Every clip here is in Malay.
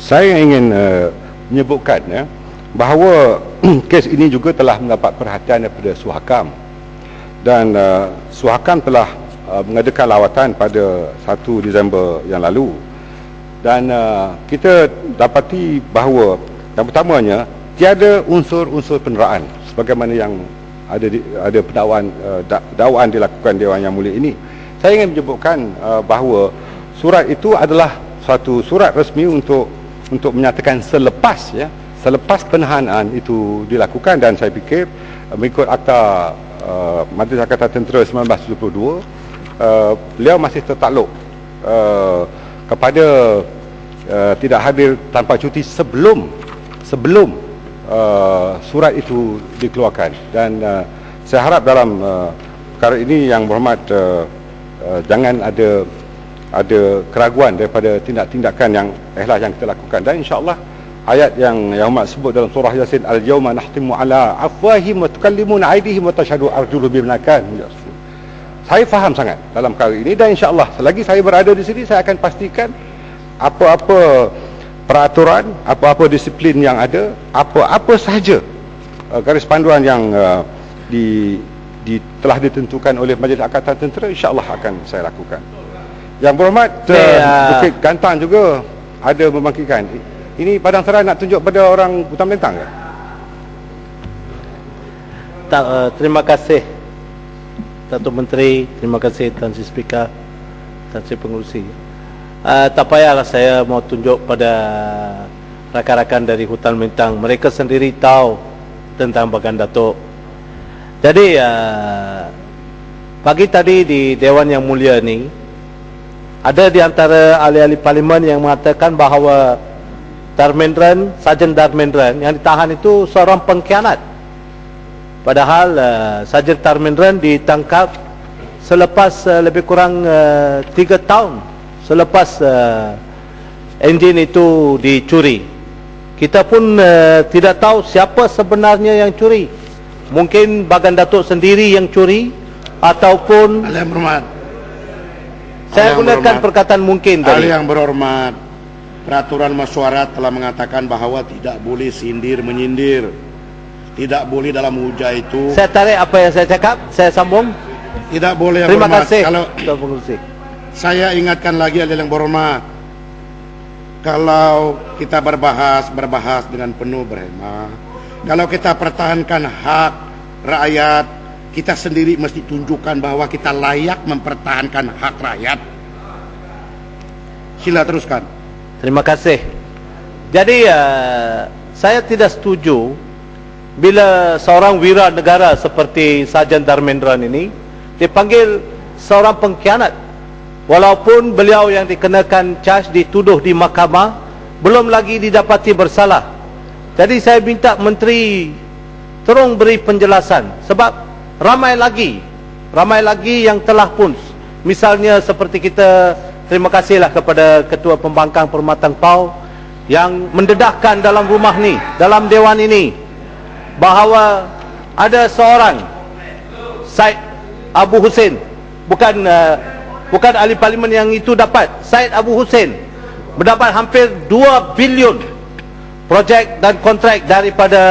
Saya ingin menyebutkan bahawa kes ini juga telah mendapat perhatian daripada Suhakam, dan Suhakam telah mengadakan lawatan pada 1 Disember yang lalu, dan kita dapati bahawa yang pertamanya tiada unsur-unsur peneraan sebagaimana yang ada dakwaan dilakukan Dewan Yang Mulia ini. Saya ingin menyebutkan bahawa surat itu adalah suatu surat resmi untuk menyatakan selepas penahanan itu dilakukan, dan saya fikir mengikut Akta Majlis Angkatan Tentera 1972, beliau masih tertakluk kepada tidak hadir tanpa cuti sebelum surat itu dikeluarkan. Dan saya harap dalam perkara ini Yang Berhormat jangan ada keraguan daripada tindak-tindakan yang ikhlas yang kita lakukan. Dan insya-Allah ayat yang Muhammad sebut dalam surah Yasin, al-yawma nahtimu ala afwahihim wa tukallimuna aydihim wa tashhadu arjuluhum bima kanu yaksubun. Saya faham sangat dalam perkara ini, dan insya-Allah selagi saya berada di sini saya akan pastikan apa-apa peraturan, apa-apa disiplin yang ada, apa sahaja garis panduan yang telah ditentukan oleh Majlis Angkatan Tentera, insya-Allah akan saya lakukan. Yang Berhormat Bukit Gantang juga ada membangkitkan. Ini Padang Serai nak tunjuk pada orang Hutan Melintang ke? Terima kasih Datuk Menteri, terima kasih Tan Sri Speaker, Tan Sri Pengerusi. Tak payahlah saya mau tunjuk pada rakan-rakan dari Hutan Melintang. Mereka sendiri tahu tentang Bagan Datuk. Jadi pagi tadi di Dewan Yang Mulia ni, ada di antara ahli-ahli parlimen yang mengatakan bahawa Sarjan Dharmendran yang ditahan itu seorang pengkhianat. Padahal Sarjan Dharmendran ditangkap selepas lebih kurang 3 tahun selepas enjin itu dicuri. Kita pun tidak tahu siapa sebenarnya yang curi. Mungkin Bagan Datuk sendiri yang curi, ataupun Ahli Yang Berhormat, saya gunakan perkataan mungkin tadi. Ahli Yang Berhormat, peraturan mesyuarat telah mengatakan bahawa tidak boleh sindir menyindir, tidak boleh dalam hujah itu. Saya tarik apa yang saya cakap, saya sambung. Tidak boleh. Yang Terima Berhormat. kasih. Kalau saya ingatkan lagi Ahli Yang Berhormat, kalau kita berbahas dengan penuh berhemah. Kalau kita pertahankan hak rakyat, kita sendiri mesti tunjukkan bahwa kita layak mempertahankan hak rakyat. Sila teruskan. Terima kasih. Jadi saya tidak setuju bila seorang wira negara seperti Sarjan Dharmendran ini dipanggil seorang pengkhianat, walaupun beliau yang dikenakan charge dituduh di mahkamah belum lagi didapati bersalah. Jadi saya minta Menteri tolong beri penjelasan, sebab ramai lagi yang telah pun, misalnya seperti kita terima kasihlah kepada Ketua Pembangkang Perkhidmatan PAU yang mendedahkan dalam rumah ni, dalam Dewan ini, bahawa ada seorang Syed Abu Hussein, bukan ahli parlimen yang itu dapat. Syed Abu Hussein mendapat hampir 2 bilion projek dan kontrak daripada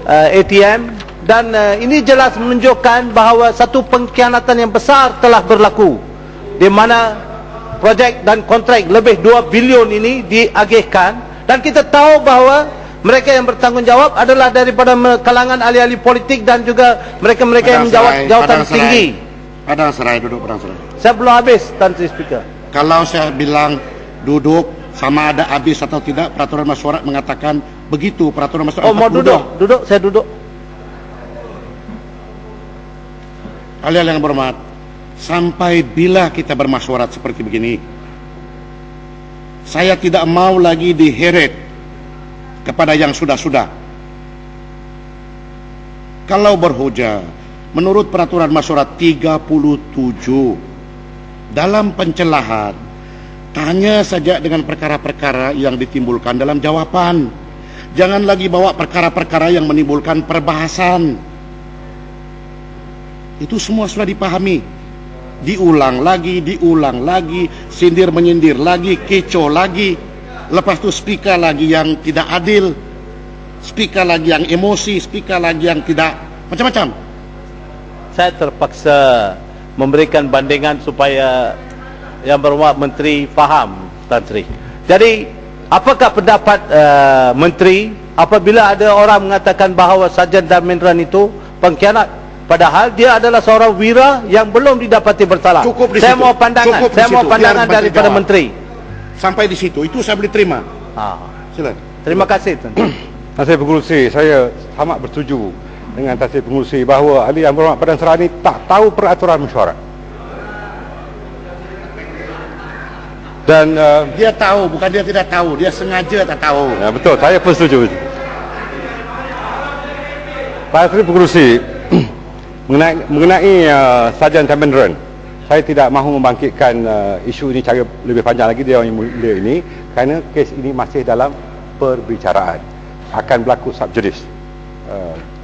ATM, dan ini jelas menunjukkan bahawa satu pengkhianatan yang besar telah berlaku, di mana projek dan kontrak lebih 2 bilion ini diagihkan, dan kita tahu bahawa mereka yang bertanggungjawab adalah daripada kalangan ahli-ahli politik dan juga mereka-mereka yang menjawab jawatan tinggi. Padang Serai, duduk Padang Serai. Saya belum habis, Tan Sri Speaker. Kalau saya bilang duduk, sama ada habis atau tidak, peraturan mesyuarat mengatakan begitu. Peraturan mesyuarat. Oh, mau duduk? Duduk, saya duduk. Ahli Yang Berhormat, sampai bila kita bermesyuarat seperti begini? Saya tidak mau lagi diheret kepada yang sudah-sudah. Kalau berhujah menurut peraturan mesyuarat 37 dalam pencelahan, tanya saja dengan perkara-perkara yang ditimbulkan dalam jawapan. Jangan lagi bawa perkara-perkara yang menimbulkan perbahasan. Itu semua sudah dipahami. Diulang lagi, sindir menyindir lagi, kecoh lagi. lepas tu speaker lagi yang tidak adil, speaker lagi yang emosi, speaker lagi yang tidak macam-macam. Saya terpaksa memberikan bandingan supaya Yang Berhormat Menteri faham, Tan Sri. Jadi, apakah pendapat Menteri apabila ada orang mengatakan bahawa Sarjan Dharmendran itu pengkhianat, padahal dia adalah seorang wira yang belum didapati bersalah? Cukup di Saya situ. mau pandangan, Cukup di saya mau situ. pandangan Biar Menteri daripada jawab. Menteri. Sampai di situ, itu saya boleh terima. Silakan. Terima kasih, Tan Sri. Tan Sri Pengerusi, saya amat bersetuju dengan Tan Sri Pengerusi bahawa Ahli Yang Berhormat Padang Serani tak tahu peraturan mesyuarat. Dan Dia tahu, bukan dia tidak tahu, dia sengaja tak tahu. ya, betul, saya pun setuju. Tan Sri Pengerusi, mengenai Sarjan Dharmendran, saya tidak mahu membangkitkan isu ini cara lebih panjang lagi dia yang mulia ini, kerana kes ini masih dalam perbicaraan, akan berlaku sub judice.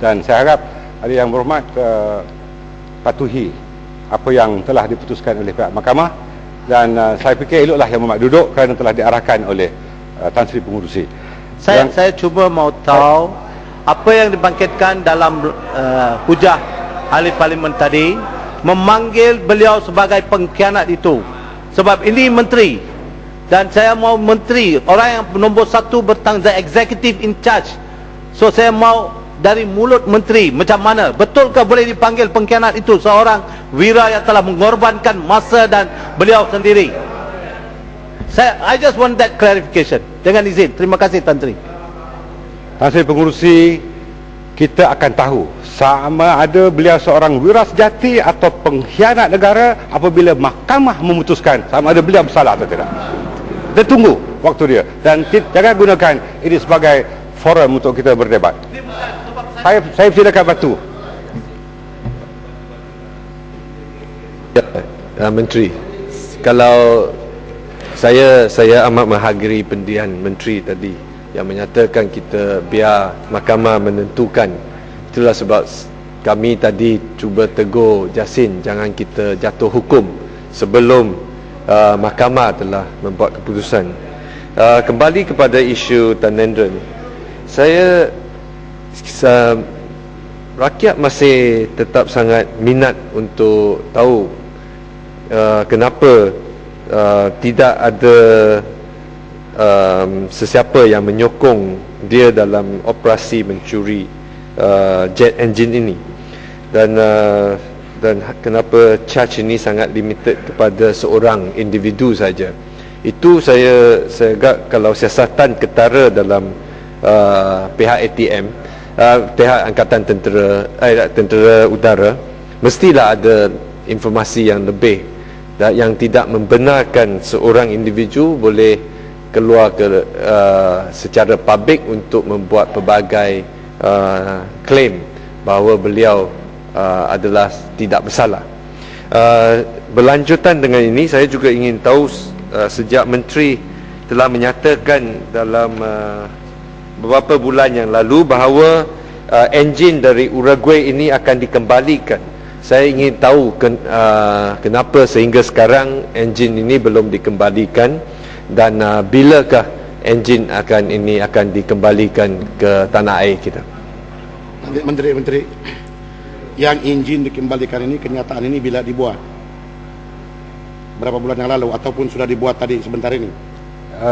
Dan saya harap Ahli Yang Berhormat patuhi apa yang telah diputuskan oleh pihak mahkamah, dan saya fikir eloklah Yang Berhormat duduk kerana telah diarahkan oleh Tan Sri Pengerusi. Saya cuba mau tahu apa yang dibangkitkan dalam hujah ahli parlimen tadi memanggil beliau sebagai pengkhianat itu. Sebab ini menteri, dan saya mau menteri, orang yang nombor satu bertanggungjawab, executive in charge. So saya mau dari mulut menteri, macam mana, betulkah boleh dipanggil pengkhianat itu seorang wira yang telah mengorbankan masa dan beliau sendiri? I just want that clarification. Dengan izin, terima kasih Tan Sri. Tan Sri Pengerusi, kita akan tahu sama ada beliau seorang wira sejati atau pengkhianat negara apabila mahkamah memutuskan sama ada beliau bersalah atau tidak. Kita tunggu waktu dia, dan jangan gunakan ini sebagai forum untuk kita berdebat. Saya silakan batu. Menteri, kalau saya amat menghargai pendirian Menteri tadi yang menyatakan kita biar mahkamah menentukan. Itulah sebab kami tadi cuba tegur Jasin, jangan kita jatuh hukum sebelum mahkamah telah membuat keputusan. Kembali kepada isu Dharmendran, rakyat masih tetap sangat minat untuk tahu kenapa tidak ada sesiapa yang menyokong dia dalam operasi mencuri jet engine ini, dan kenapa charge ini sangat limited kepada seorang individu saja. Itu saya agak, kalau siasatan ketara dalam pihak ATM, pihak Angkatan Tentera Udara, mestilah ada informasi yang lebih yang tidak membenarkan seorang individu boleh keluar secara publik untuk membuat pelbagai klaim bahawa beliau adalah tidak bersalah. Berlanjutan dengan ini, saya juga ingin tahu sejak Menteri telah menyatakan dalam beberapa bulan yang lalu bahawa enjin dari Uruguay ini akan dikembalikan. Saya ingin tahu kenapa sehingga sekarang enjin ini belum dikembalikan, dan bilakah enjin akan dikembalikan ke tanah air kita. Menteri, yang enjin dikembalikan ini, kenyataan ini bila dibuat? Berapa bulan yang lalu ataupun sudah dibuat tadi sebentar ini?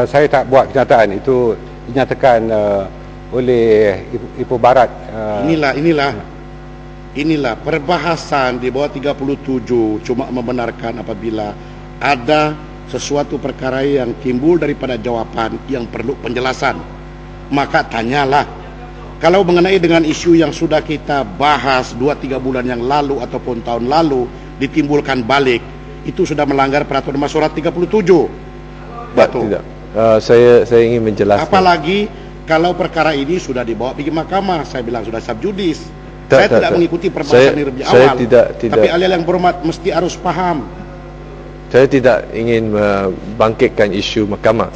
Saya tak buat kenyataan itu, dinyatakan oleh Ipoh Barat. Inilah perbahasan di bawah 37 cuma membenarkan apabila ada sesuatu perkara yang timbul daripada jawapan yang perlu penjelasan, maka tanyalah. Kalau mengenai dengan isu yang sudah kita bahas 2-3 bulan yang lalu ataupun tahun lalu ditimbulkan balik, itu sudah melanggar peraturan mesyuarat 37. Betul. Tidak. Saya ingin menjelaskan. Apalagi kalau perkara ini sudah dibawa pergi mahkamah, saya bilang sudah subjudis. Saya tidak mengikuti perbahasan ini lebih awal. Tapi ahli yang berhormat mesti harus paham. Saya tidak ingin membangkitkan isu mahkamah.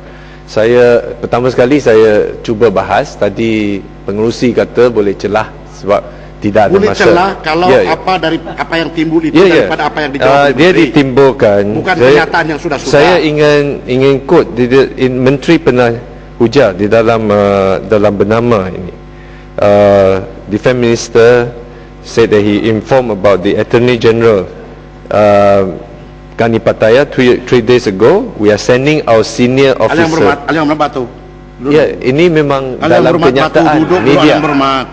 Pertama sekali saya cuba bahas, tadi pengerusi kata boleh celah sebab tidak ada Boleh masalah. celah kalau Ya, ya. apa dari apa yang timbul itu Ya, ya. daripada apa yang dijawab oleh Dia Menteri. ditimbulkan. Bukan kenyataan yang sudah-sudah. Saya ingin quote Menteri pernah hujah di dalam dalam bernama ini. Defence Minister said that he informed about the Attorney General Gani Pataya 3 days ago. We are sending our senior Ahli yang berhormat, officer. ahli yang berhormat batu. Duduk. Ya, ini memang Ahli yang dalam berhormat batu, kenyataan duduk dulu, ahli media. yang berhormat.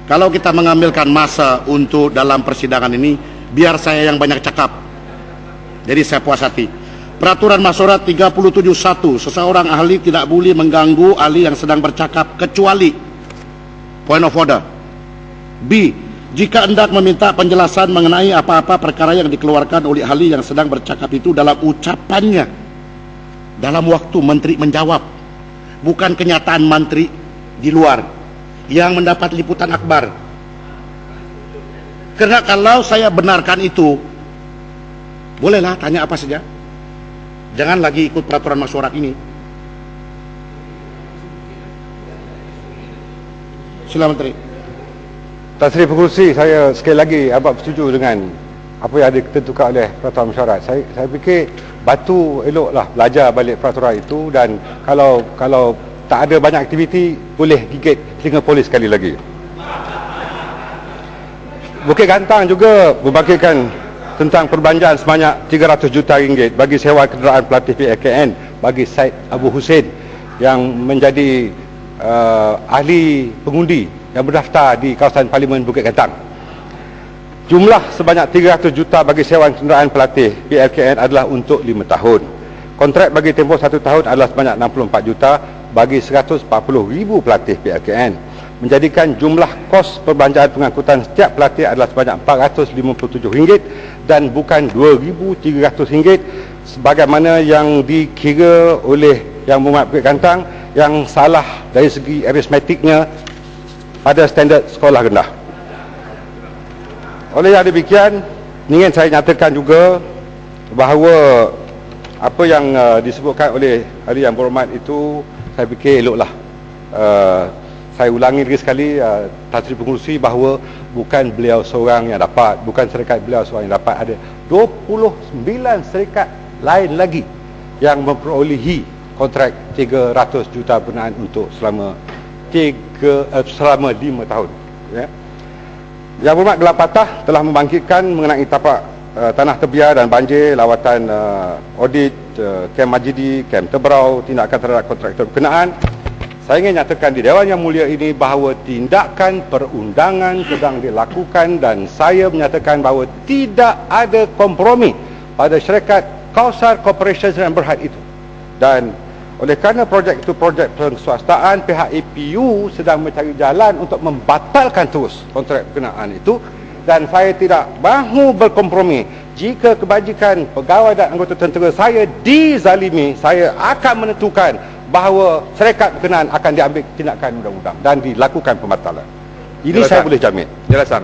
Kalau kita mengambilkan masa untuk dalam persidangan ini, biar saya yang banyak cakap. Jadi saya puas hati. Peraturan Masyarakat 37.1, seseorang ahli tidak boleh mengganggu ahli yang sedang bercakap kecuali point of order. B. Jika hendak meminta penjelasan mengenai apa-apa perkara yang dikeluarkan oleh ahli yang sedang bercakap itu dalam ucapannya, dalam waktu menteri menjawab, bukan kenyataan menteri di luar yang mendapat liputan akbar. Karena kalau saya benarkan itu, bolehlah tanya apa saja. Jangan lagi ikut peraturan masyarakat ini. Sila Menteri. Tan Sri Pengerusi, saya sekali lagi abang setuju dengan apa yang ditentukan oleh peraturan mesyuarat. Saya fikir Batu eloklah belajar balik peraturan itu, dan kalau tak ada banyak aktiviti, boleh gigit telinga polis sekali lagi. Bukit Gantang juga membangkitkan tentang perbelanjaan sebanyak 300 juta ringgit bagi sewa kenderaan pelatih PLKN bagi Syed Abu Hussein yang menjadi ahli pengundi yang berdaftar di kawasan Parlimen Bukit Gantang. Jumlah sebanyak 300 juta bagi sewa kenderaan pelatih PLKN adalah untuk 5 tahun. Kontrak bagi tempoh 1 tahun adalah sebanyak 64 juta bagi 140,000 pelatih PLKN, menjadikan jumlah kos perbelanjaan pengangkutan setiap pelatih adalah sebanyak RM457 dan bukan RM2,300 sebagaimana yang dikira oleh Yang Berhormat Bukit Gantang, yang salah dari segi aritmetiknya pada standard sekolah rendah. Oleh yang demikian, ingin saya nyatakan juga bahawa apa yang disebutkan oleh ahli yang berhormat itu, saya fikir eloklah. Saya ulangi lagi sekali, Tan Sri Pengerusi, bahawa bukan beliau seorang yang dapat, bukan syarikat beliau seorang yang dapat, ada 29 syarikat lain lagi yang memperolehi kontrak 300 juta berkenaan untuk selama 5 tahun. Ya. Yang Berhormat Gelar Patah telah membangkitkan mengenai tapak tanah terbiar dan banjir, lawatan audit, kem Majidi, kem Tebrau, tindakan terhadap kontraktor berkenaan. Saya ingin nyatakan di Dewan Yang Mulia ini bahawa tindakan perundangan sedang dilakukan, dan saya menyatakan bahawa tidak ada kompromi pada syarikat Kausar Corporation dan Berhad itu. Dan oleh kerana projek itu projek perswastaan, pihak APU sedang mencari jalan untuk membatalkan terus kontrak berkenaan itu, dan saya tidak mahu berkompromi. Jika kebajikan pegawai dan anggota tentera saya dizalimi, saya akan menentukan bahawa syarikat berkenaan akan diambil tindakan undang-undang dan dilakukan pembatalan. Ini Jelasan. saya boleh jamin. Jelasan.